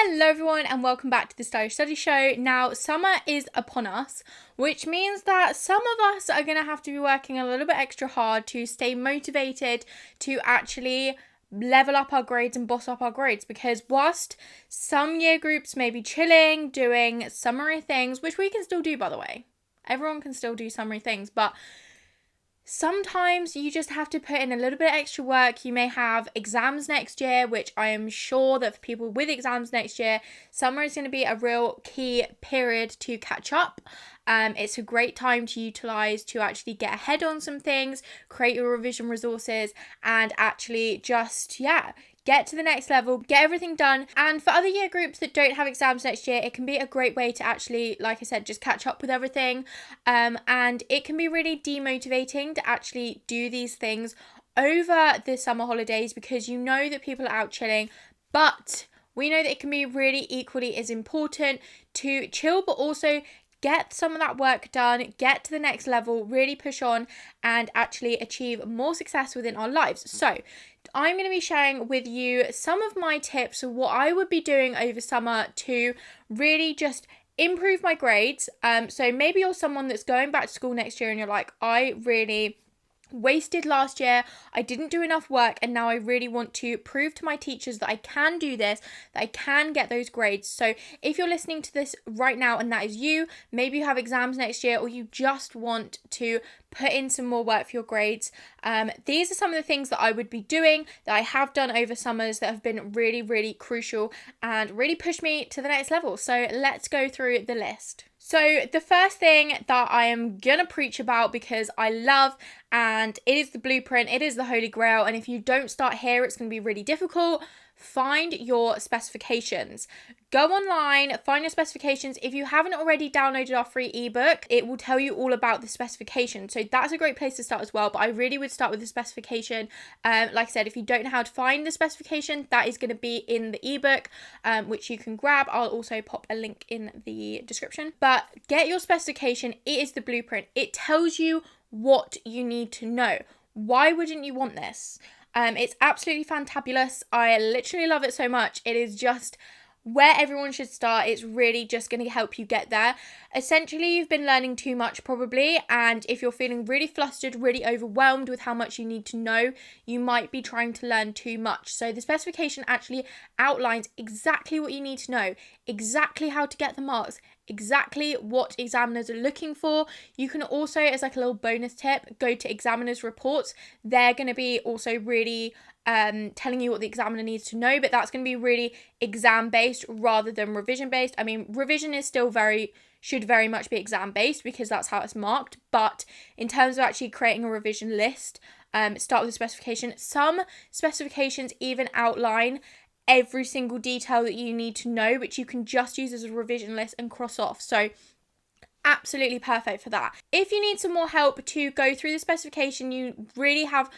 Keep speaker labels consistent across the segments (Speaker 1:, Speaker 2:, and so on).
Speaker 1: Hello everyone and welcome back to the Stylish Study Show. Now, summer is upon us, which means that some of us are going to have to be working a little bit extra hard to stay motivated to actually level up our grades and boss up our grades, because whilst some year groups may be chilling, doing summery things, which we can still do, by the way. Everyone can still do summery things, but sometimes you just have to put in a little bit extra work. You may have exams next year, which I am sure that for people with exams next year, summer is going to be a real key period to catch up. It's a great time to utilize to actually get ahead on some things, create your revision resources, and actually just, get to the next level, get everything done. And for other year groups that don't have exams next year, it can be a great way to actually, like I said, just catch up with everything. And it can be really demotivating to actually do these things over the summer holidays because you know that people are out chilling, but we know that it can be really equally as important to chill, but also get some of that work done, get to the next level, really push on and actually achieve more success within our lives. So I'm going to be sharing with you some of my tips of what I would be doing over summer to really just improve my grades. So maybe you're someone that's going back to school next year and you're like, I really wasted last year, I didn't do enough work, and now I really want to prove to my teachers that I can do this, that I can get those grades. So if you're listening to this right now and that is you, maybe you have exams next year or you just want to put in some more work for your grades, these are some of the things that I would be doing, that I have done over summers, that have been really, really crucial and really pushed me to the next level. So let's go through the list. So the first thing that I am going to preach about, because I love, and it is the blueprint, it is the holy grail, and if you don't start here, it's going to be really difficult. Find your specifications. Go online, find your specifications. If you haven't already downloaded our free ebook, it will tell you all about the specification. So that's a great place to start as well. But I really would start with the specification. Like I said, if you don't know how to find the specification, that is going to be in the ebook, which you can grab. I'll also pop a link in the description. But get your specification. It is the blueprint. It tells you what you need to know. Why wouldn't you want this? It's absolutely fantabulous. I literally love it so much. It is just where everyone should start. It's really just going to help you get there. Essentially, you've been learning too much probably, and if you're feeling really flustered, really overwhelmed with how much you need to know, you might be trying to learn too much. So the specification actually outlines exactly what you need to know, exactly how to get the marks, exactly what examiners are looking for. You can also, as like a little bonus tip, go to examiners' reports. They're going to be also really telling you what the examiner needs to know, but that's going to be really exam based rather than revision based. I mean, revision is still should very much be exam based because that's how it's marked, but in terms of actually creating a revision list, start with the specification. Some specifications even outline every single detail that you need to know, which you can just use as a revision list and cross off. So absolutely perfect for that. If you need some more help to go through the specification, you really have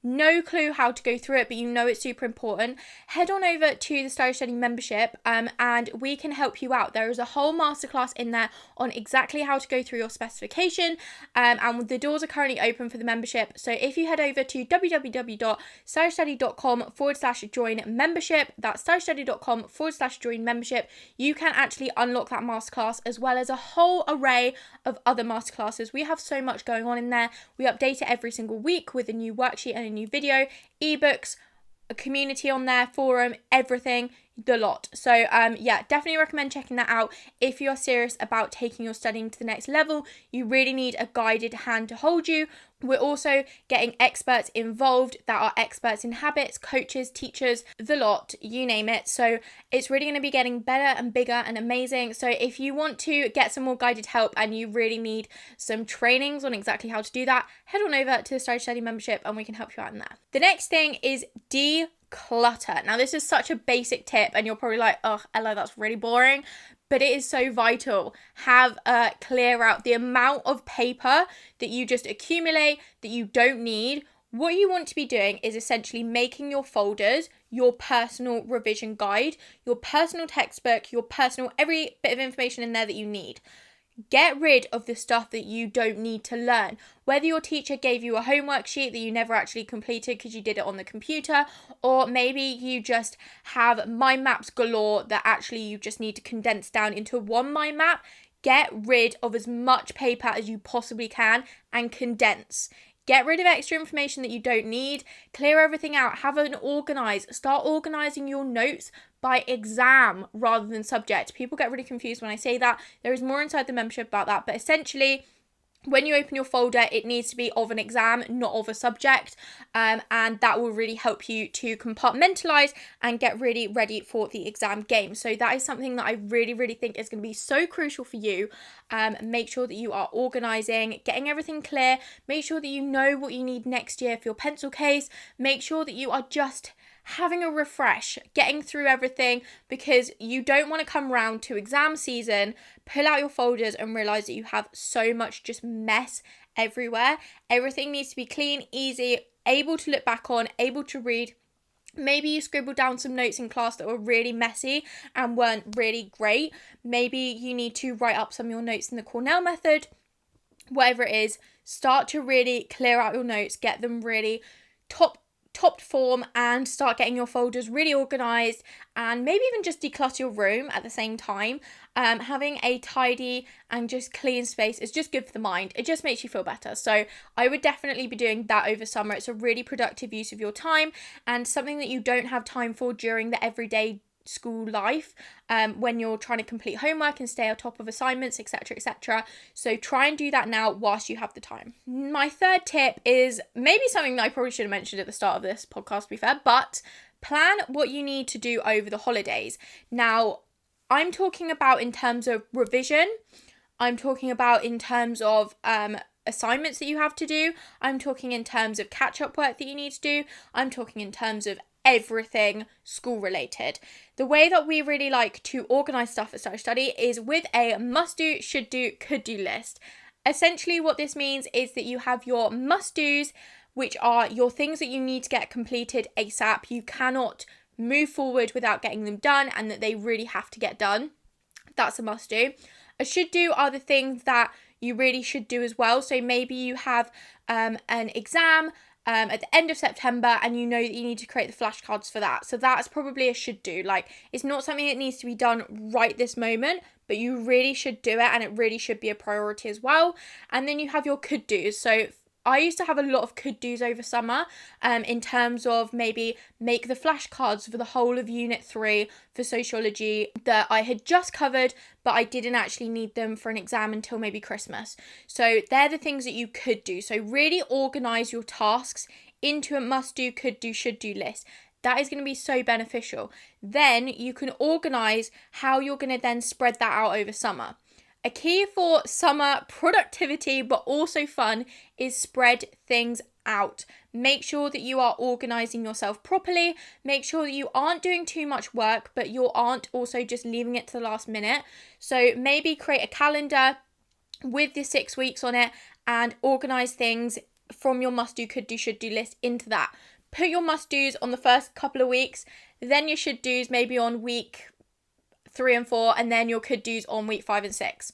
Speaker 1: no clue how to go through it, but you know it's super important, head on over to the Stylish Study membership and we can help you out. There is a whole masterclass in there on exactly how to go through your specification, and the doors are currently open for the membership. So if you head over to www.stylishstudy.com/join membership, that's stylishstudy.com/join membership, you can actually unlock that masterclass as well as a whole array of other masterclasses. We have so much going on in there. We update it every single week with a new worksheet and a new video, ebooks, a community on there, forum, everything, the lot. So definitely recommend checking that out. If you're serious about taking your studying to the next level, you really need a guided hand to hold you. We're also getting experts involved that are experts in habits, coaches, teachers, the lot, you name it. So it's really going to be getting better and bigger and amazing. So if you want to get some more guided help and you really need some trainings on exactly how to do that, head on over to the Stylish Study membership and we can help you out in there. The next thing is declutter. Now this is such a basic tip and you're probably like, oh Ella, that's really boring, but it is so vital. Clear out the amount of paper that you just accumulate that you don't need. What you want to be doing is essentially making your folders your personal revision guide, your personal textbook, your personal every bit of information in there that you need. Get rid of the stuff that you don't need to learn. Whether your teacher gave you a homework sheet that you never actually completed because you did it on the computer, or maybe you just have mind maps galore that actually you just need to condense down into one mind map. Get rid of as much paper as you possibly can and condense. Get rid of extra information that you don't need. Clear everything out. Have an organize. Start organizing your notes by exam rather than subject. People get really confused when I say that. There is more inside the membership about that. But essentially, when you open your folder, it needs to be of an exam, not of a subject. And that will really help you to compartmentalize and get really ready for the exam game. So that is something that I really, really think is going to be so crucial for you. Make sure that you are organizing, getting everything clear. Make sure that you know what you need next year for your pencil case. Make sure that you are just having a refresh, getting through everything, because you don't want to come round to exam season, pull out your folders and realize that you have so much just mess everywhere. Everything needs to be clean, easy, able to look back on, able to read. Maybe you scribbled down some notes in class that were really messy and weren't really great. Maybe you need to write up some of your notes in the Cornell method. Whatever it is, start to really clear out your notes, get them really top form, and start getting your folders really organized, and maybe even just declutter your room at the same time. Having a tidy and just clean space is just good for the mind. It just makes you feel better. So I would definitely be doing that over summer. It's a really productive use of your time and something that you don't have time for during the everyday school life, when you're trying to complete homework and stay on top of assignments, etc. So try and do that now whilst you have the time. My third tip is maybe something that I probably should have mentioned at the start of this podcast, to be fair, but plan what you need to do over the holidays. Now, I'm talking about in terms of revision. I'm talking about in terms of assignments that you have to do. I'm talking in terms of catch-up work that you need to do. I'm talking in terms of everything school related. The way that we really like to organize stuff at Stylish Study is with a must do, should do, could do list. Essentially what this means is that you have your must do's, which are your things that you need to get completed ASAP. You cannot move forward without getting them done, and that they really have to get done. That's a must do. A should do are the things that you really should do as well. So maybe you have an exam at the end of September and you know that you need to create the flashcards for that. So that's probably a should do. Like, it's not something that needs to be done right this moment, but you really should do it, and it really should be a priority as well. And then you have your could do's. So I used to have a lot of could do's over summer, in terms of maybe make the flashcards for the whole of Unit 3 for sociology that I had just covered, but I didn't actually need them for an exam until maybe Christmas. So they're the things that you could do. So really organise your tasks into a must do, could do, should do list. That is going to be so beneficial. Then you can organise how you're going to then spread that out over summer. A key for summer productivity, but also fun, is spread things out. Make sure that you are organising yourself properly. Make sure that you aren't doing too much work, but you aren't also just leaving it to the last minute. So maybe create a calendar with the 6 weeks on it and organise things from your must do, could do, should do list into that. Put your must do's on the first couple of weeks, then your should do's maybe on week 3 and 4, and then your could do's on week 5 and 6.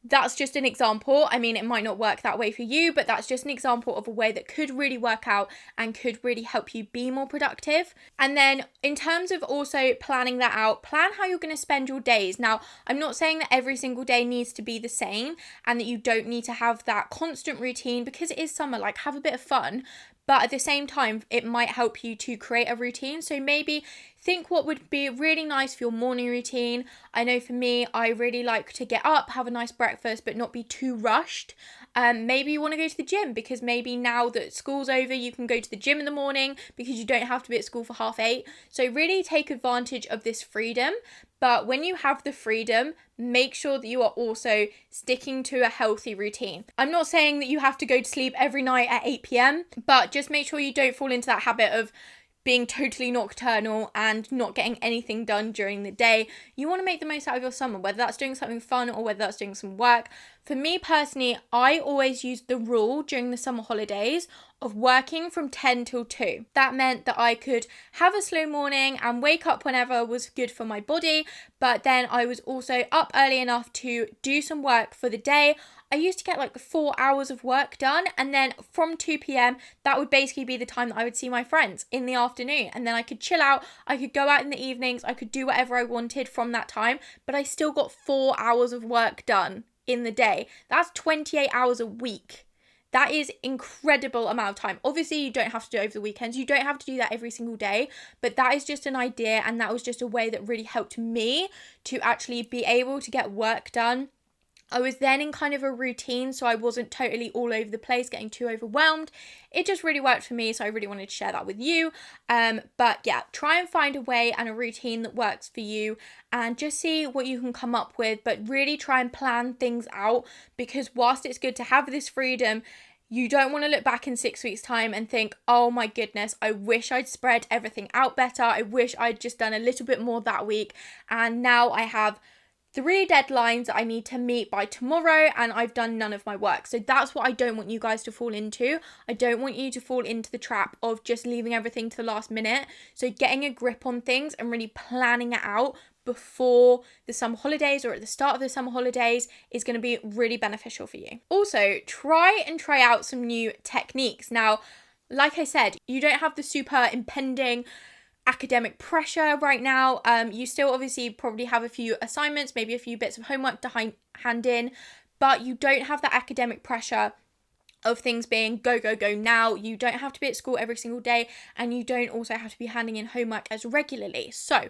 Speaker 1: That's just an example. I mean, it might not work that way for you, but that's just an example of a way that could really work out and could really help you be more productive. And then in terms of also planning that out, plan how you're going to spend your days. Now, I'm not saying that every single day needs to be the same and that you don't need to have that constant routine, because it is summer, like, have a bit of fun. But at the same time, it might help you to create a routine. So maybe think what would be really nice for your morning routine. I know for me, I really like to get up, have a nice breakfast, but not be too rushed. Maybe you want to go to the gym, because maybe now that school's over, you can go to the gym in the morning because you don't have to be at school for 8:30. So really take advantage of this freedom. But when you have the freedom, make sure that you are also sticking to a healthy routine. I'm not saying that you have to go to sleep every night at 8 p.m, but just make sure you don't fall into that habit of being totally nocturnal and not getting anything done during the day. You want to make the most out of your summer, whether that's doing something fun or whether that's doing some work. For me personally, I always use the rule during the summer holidays of working from 10 till 2. That meant that I could have a slow morning and wake up whenever was good for my body, but then I was also up early enough to do some work for the day. I used to get like 4 hours of work done, and then from 2 p.m, that would basically be the time that I would see my friends in the afternoon, and then I could chill out, I could go out in the evenings, I could do whatever I wanted from that time, but I still got 4 hours of work done in the day. That's 28 hours a week. That is incredible amount of time. Obviously, you don't have to do it over the weekends. You don't have to do that every single day, but that is just an idea, and that was just a way that really helped me to actually be able to get work done. I was then in kind of a routine, so I wasn't totally all over the place, getting too overwhelmed. It just really worked for me, so I really wanted to share that with you. But yeah, try and find a way and a routine that works for you, and just see what you can come up with, but really try and plan things out, because whilst it's good to have this freedom, you don't want to look back in 6 weeks' time and think, oh my goodness, I wish I'd spread everything out better. I wish I'd just done a little bit more that week. And now I have 3 deadlines that I need to meet by tomorrow, and I've done none of my work. So that's what I don't want you guys to fall into. I don't want you to fall into the trap of just leaving everything to the last minute. So getting a grip on things and really planning it out before the summer holidays or at the start of the summer holidays is going to be really beneficial for you. Also, try out some new techniques. Now, like I said, you don't have the super impending academic pressure right now. You still obviously probably have a few assignments, maybe a few bits of homework to hand in, but you don't have that academic pressure of things being go now. You don't have to be at school every single day, and you don't also have to be handing in homework as regularly. So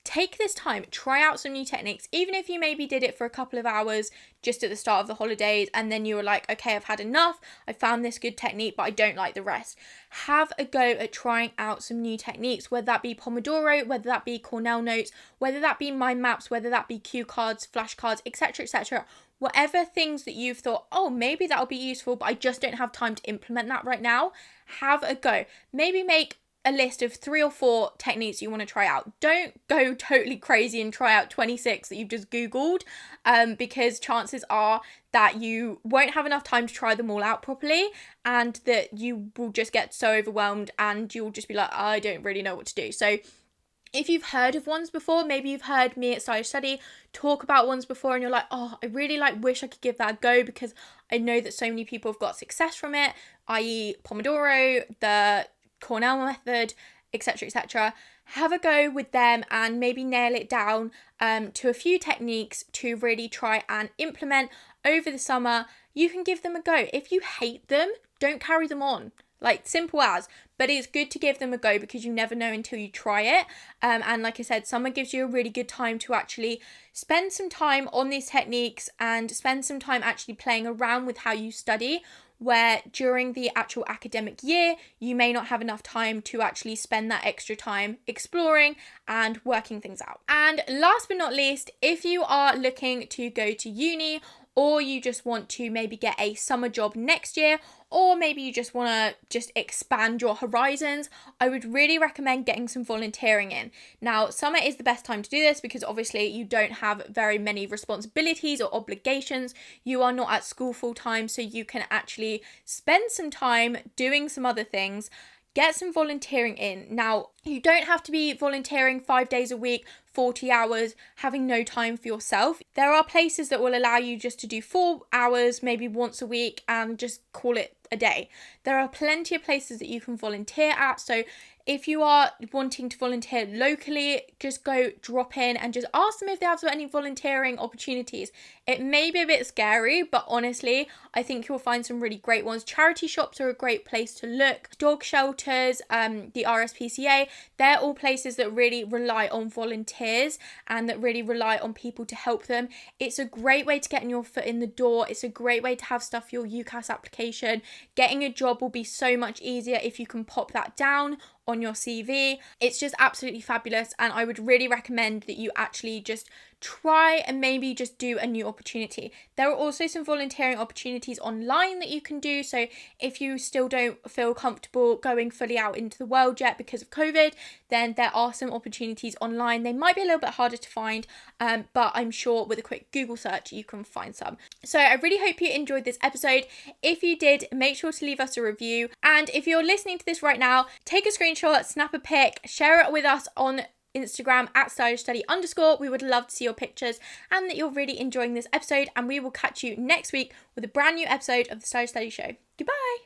Speaker 1: take this time, try out some new techniques, even if you maybe did it for a couple of hours just at the start of the holidays, and then you were like, okay, I've had enough, I found this good technique, but I don't like the rest. Have a go at trying out some new techniques, whether that be Pomodoro, whether that be Cornell Notes, whether that be mind maps, whether that be cue cards, flashcards, etc, etc. Whatever things that you've thought, oh, maybe that'll be useful, but I just don't have time to implement that right now. Have a go. Maybe make a list of 3 or 4 techniques you want to try out. Don't go totally crazy and try out 26 that you've just Googled, because chances are that you won't have enough time to try them all out properly, and that you will just get so overwhelmed and you'll just be like, I don't really know what to do. So if you've heard of ones before, maybe you've heard me at Stylish Study talk about ones before, and you're like, oh, I really wish I could give that a go, because I know that so many people have got success from it, i.e. Pomodoro, the Cornell method, etc, etc. Have a go with them and maybe nail it down to a few techniques to really try and implement over the summer. You can give them a go. If you hate them, don't carry them on. Like, simple as. But it's good to give them a go, because you never know until you try it. And like I said, summer gives you a really good time to actually spend some time on these techniques and spend some time actually playing around with how you study, where during the actual academic year, you may not have enough time to actually spend that extra time exploring and working things out. And last but not least, if you are looking to go to uni, or you just want to maybe get a summer job next year, or maybe you just want to expand your horizons, I would really recommend getting some volunteering in. Now, summer is the best time to do this, because obviously you don't have very many responsibilities or obligations. You are not at school full time, so you can actually spend some time doing some other things. Get some volunteering in. Now, you don't have to be volunteering 5 days a week, 40 hours, having no time for yourself. There are places that will allow you just to do 4 hours, maybe once a week, and just call it a day. There are plenty of places that you can volunteer at. So if you are wanting to volunteer locally, just go drop in and just ask them if they have any volunteering opportunities. It may be a bit scary, but honestly, I think you'll find some really great ones. Charity shops are a great place to look. Dog shelters, the RSPCA, they're all places that really rely on volunteers and that really rely on people to help them. It's a great way to get your foot in the door. It's a great way to have stuff for your UCAS application. Getting a job will be so much easier if you can pop that down on your CV. It's just absolutely fabulous, and I would really recommend that you actually just try and maybe just do a new opportunity. There are also some volunteering opportunities online that you can do. So if you still don't feel comfortable going fully out into the world yet because of COVID, then there are some opportunities online. They might be a little bit harder to find, but I'm sure with a quick Google search, you can find some. So I really hope you enjoyed this episode. If you did, make sure to leave us a review. And if you're listening to this right now, take a screenshot, snap a pic, share it with us on Instagram at @stylishstudy_. We would love to see your pictures and that you're really enjoying this episode, and we will catch you next week with a brand new episode of the Stylish Study Show. Goodbye.